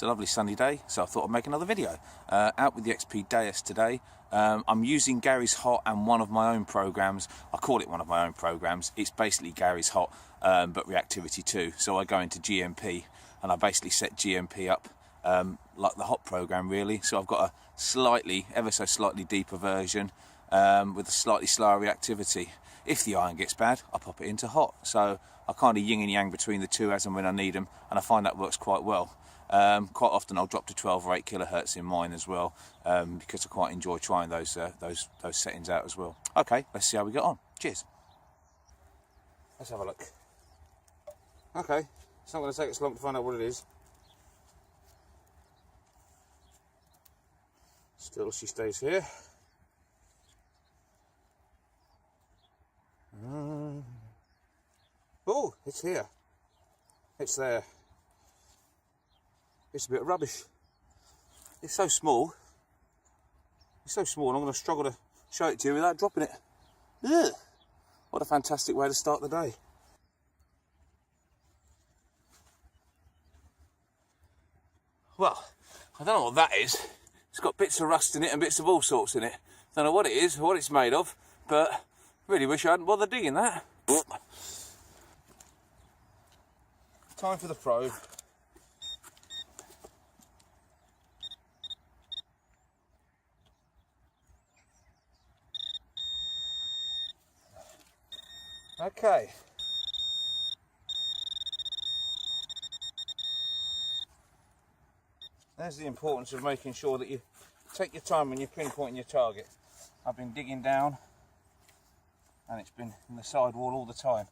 It's a lovely sunny day, so I thought I'd make another video. Out with the XP Deus today. I'm using Gary's Hot and one of my own programs. I call it one of my own programs. It's basically Gary's Hot, but reactivity too. So I go into GMP and I basically set GMP up like the Hot program really. So I've got a slightly, ever so slightly deeper version with a slightly slower reactivity. If the iron gets bad, I pop it into Hot. So I kind of yin and yang between the two as and when I need them, and I find that works quite well. Quite often I'll drop to 12 or 8 kilohertz in mine as well, because I quite enjoy trying those settings out as well. Okay, let's see how we get on. Cheers. Let's have a look. Okay, it's not going to take us long to find out what it is. Still she stays here. Oh, it's here. It's there. It's a bit of rubbish. It's so small. It's so small, I'm going to struggle to show it to you without dropping it. Ugh. What a fantastic way to start the day. Well, I don't know what that is. It's got bits of rust in it and bits of all sorts in it. Don't know what it is, or what it's made of, but really wish I hadn't bothered digging that. Time for the probe. Okay. There's the importance of making sure that you take your time when you're pinpointing your target. I've been digging down and it's been in the side wall all the time.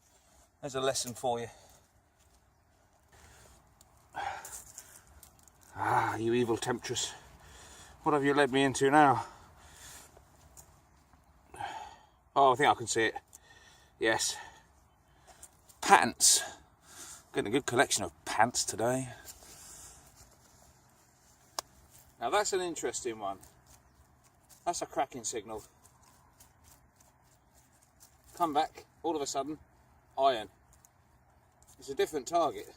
There's a lesson for you. Ah, you evil temptress. What have you led me into now? Oh, I think I can see it. Yes. Pants. Getting a good collection of pants today. Now that's an interesting one. That's a cracking signal. Come back, all of a sudden, iron. It's a different target.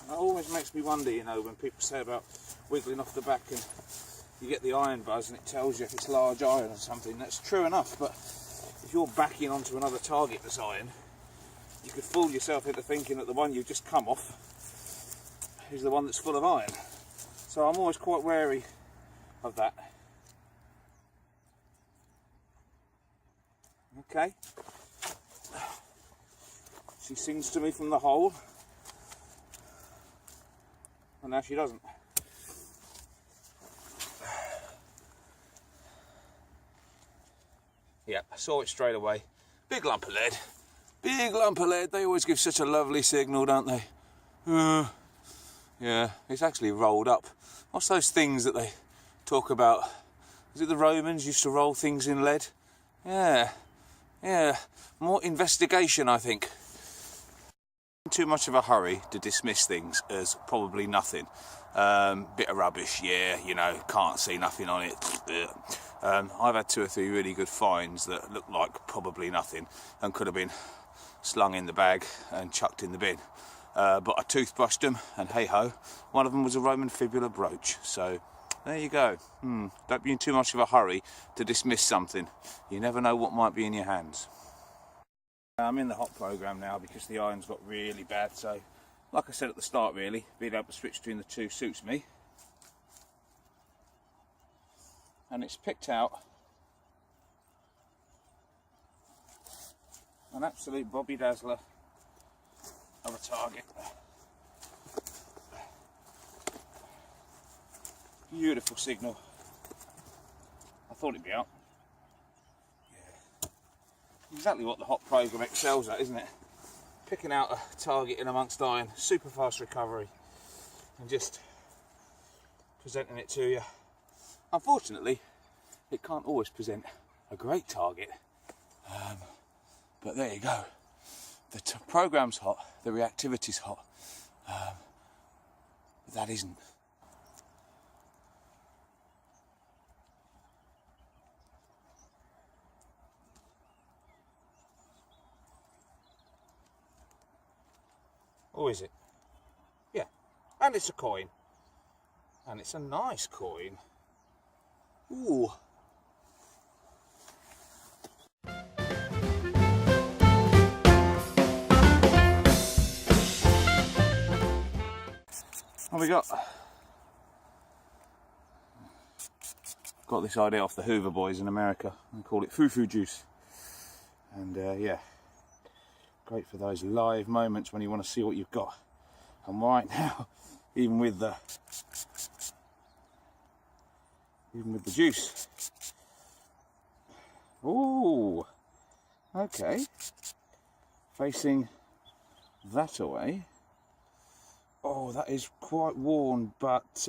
It always makes me wonder, you know, when people say about wiggling off the back and you get the iron buzz and it tells you if it's large iron or something. That's true enough, but if you're backing onto another target that's iron, you could fool yourself into thinking that the one you've just come off is the one that's full of iron. So I'm always quite wary of that. Okay. She sings to me from the hole. And now she doesn't. Yeah, I saw it straight away. Big lump of lead. Big lump of lead. They always give such a lovely signal, don't they? Yeah, it's actually rolled up. What's those things that they talk about? Is it the Romans used to roll things in lead? Yeah. More investigation, I think. Too much of a hurry to dismiss things as probably nothing. Bit of rubbish, yeah, you know, can't see nothing on it. I've had 2 or 3 really good finds that look like probably nothing and could have been slung in the bag and chucked in the bin. But I toothbrushed them and hey ho, one of them was a Roman fibula brooch. So there you go. Don't be in too much of a hurry to dismiss something. You never know what might be in your hands. I'm in the Hot program now because the iron's got really bad, so like I said at the start really, being able to switch between the two suits me. And it's picked out an absolute Bobby Dazzler of a target. Beautiful signal. I thought it'd be out. Exactly what the Hot program excels at, isn't it? Picking out a target in amongst iron, super fast recovery, and just presenting it to you. Unfortunately, it can't always present a great target, but there you go. The program's hot, the reactivity's hot, but that isn't. Or is it? Yeah. And it's a coin. And it's a nice coin. Ooh. What we got? Got this idea off the Hoover boys in America. They call it foo-foo juice. And yeah, great for those live moments when you want to see what you've got. And right now, even with the juice. Ooh, okay. Facing that away. Oh, that is quite worn, but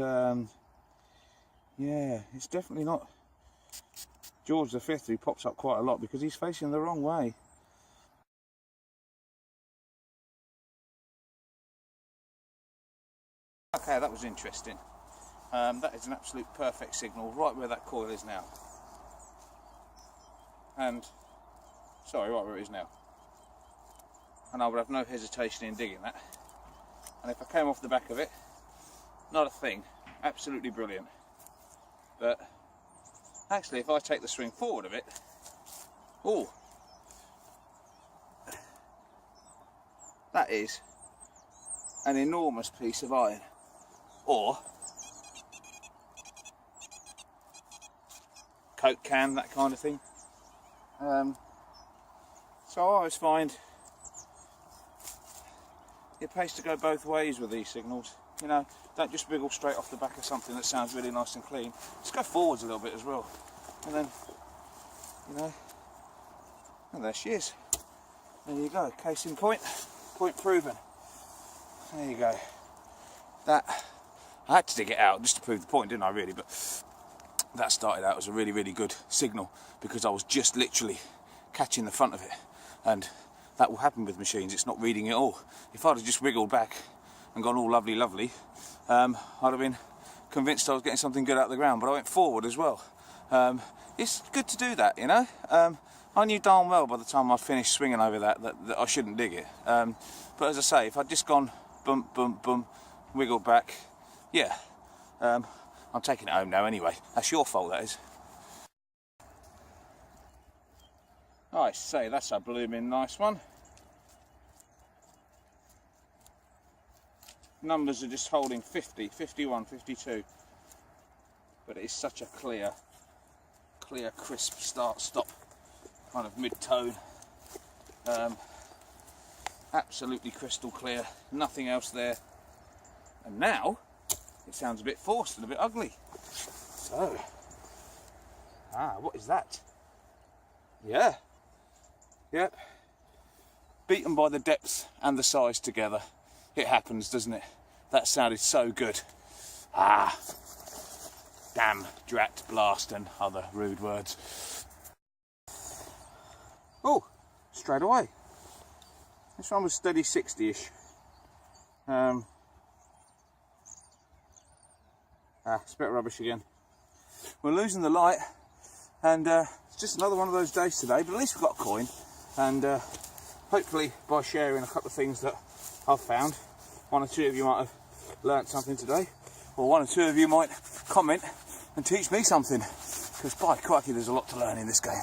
yeah, it's definitely not George V, who pops up quite a lot because he's facing the wrong way. Okay, that was interesting. That is an absolute perfect signal, right where that coil is now. And, sorry, right where it is now. And I would have no hesitation in digging that. And if I came off the back of it, not a thing, absolutely brilliant. But actually, if I take the swing forward of it, oh, that is an enormous piece of iron, or Coke can, that kind of thing. So I always find it pays to go both ways with these signals. You know, don't just wiggle straight off the back of something that sounds really nice and clean. Just go forwards a little bit as well. And then, you know, and there she is. There you go, case in point, point proven. There you go. That, I had to dig it out just to prove the point, didn't I really? But that started out as a really, really good signal because I was just literally catching the front of it. And that will happen with machines, it's not reading it all. If I'd have just wriggled back and gone all lovely, lovely, I'd have been convinced I was getting something good out of the ground, but I went forward as well. It's good to do that, you know. I knew darn well by the time I finished swinging over that I shouldn't dig it. But as I say, if I'd just gone bump, bump, bump, wiggled back, yeah, I'm taking it home now anyway. That's your fault, that is. I say, that's a blooming nice one. Numbers are just holding 50, 51, 52. But it is such a clear, crisp start-stop kind of mid-tone. Absolutely crystal clear, nothing else there. And now, it sounds a bit forced and a bit ugly. So, what is that? Yeah. Yep. Beaten by the depth and the size together. It happens, doesn't it? That sounded so good. Damn, drat, blast and other rude words. Oh, straight away. This one was steady 60-ish. It's a bit rubbish again. We're losing the light, and it's just another one of those days today, but at least we've got a coin. And hopefully by sharing a couple of things that I've found, one or two of you might have learnt something today, or one or two of you might comment and teach me something, because by crikey there's a lot to learn in this game.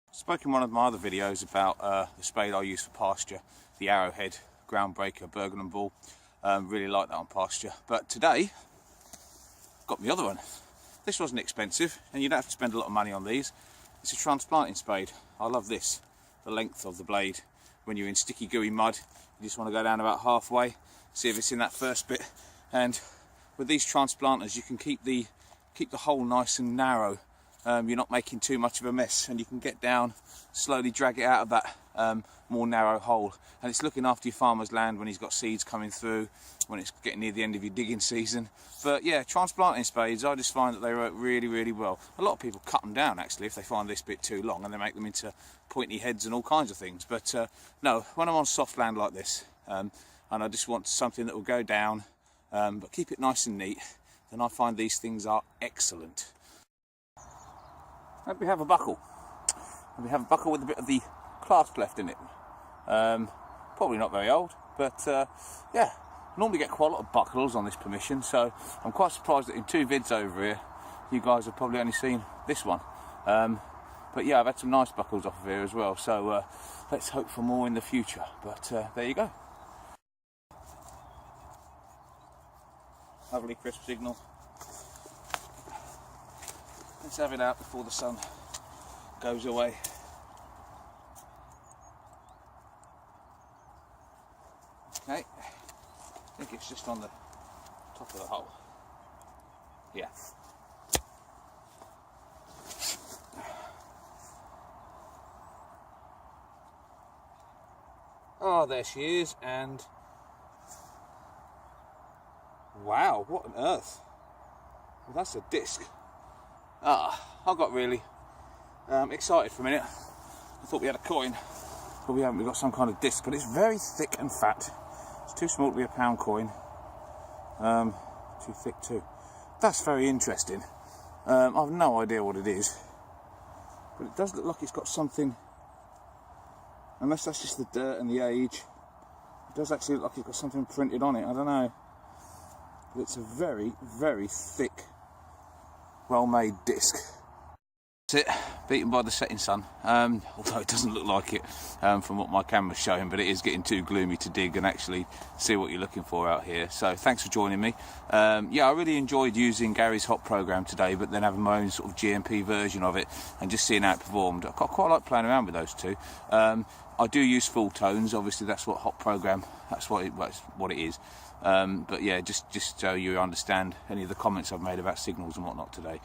I spoke in one of my other videos about the spade I use for pasture, the Arrowhead Groundbreaker Bergen & Ball. Really like that on pasture, but today got the other one. This wasn't expensive, and you don't have to spend a lot of money on these. It's a transplanting spade. I love this, the length of the blade. When you're in sticky gooey mud, you just want to go down about halfway, see if it's in that first bit. And with these transplanters, you can keep the hole nice and narrow. You're not making too much of a mess, and you can get down, slowly drag it out of that more narrow hole. And it's looking after your farmer's land when he's got seeds coming through, when it's getting near the end of your digging season. But yeah, transplanting spades, I just find that they work really, really well. A lot of people cut them down actually if they find this bit too long, and they make them into pointy heads and all kinds of things. But no, when I'm on soft land like this, and I just want something that will go down, but keep it nice and neat, then I find these things are excellent. Hope we have a buckle. And we have a buckle with a bit of the clasp left in it. Probably not very old, but yeah, normally get quite a lot of buckles on this permission, so I'm quite surprised that in 2 vids over here you guys have probably only seen this one. But yeah, I've had some nice buckles off of here as well, so let's hope for more in the future. But there you go. Lovely crisp signal. Let's have it out before the sun goes away. Okay, I think it's just on the top of the hole. Yeah. Oh, there she is, and wow, what on earth? Well, that's a disc. I got really excited for a minute. I thought we had a coin, but we haven't. We've got some kind of disc, but it's very thick and fat. It's too small to be a pound coin. Too thick too. That's very interesting. I've no idea what it is, but it does look like it's got something. Unless that's just the dirt and the age, it does actually look like it's got something printed on it. I don't know. But it's a very, very thick, well-made disc. That's it, beaten by the setting sun, although it doesn't look like it from what my camera's showing, but it is getting too gloomy to dig and actually see what you're looking for out here. So thanks for joining me. Yeah, I really enjoyed using Gary's hop program today, but then having my own sort of GMP version of it and just seeing how it performed. I quite like playing around with those two. I do use full tones, obviously that's what hop program, that's what it is. But yeah, just so you understand any of the comments I've made about signals and whatnot today.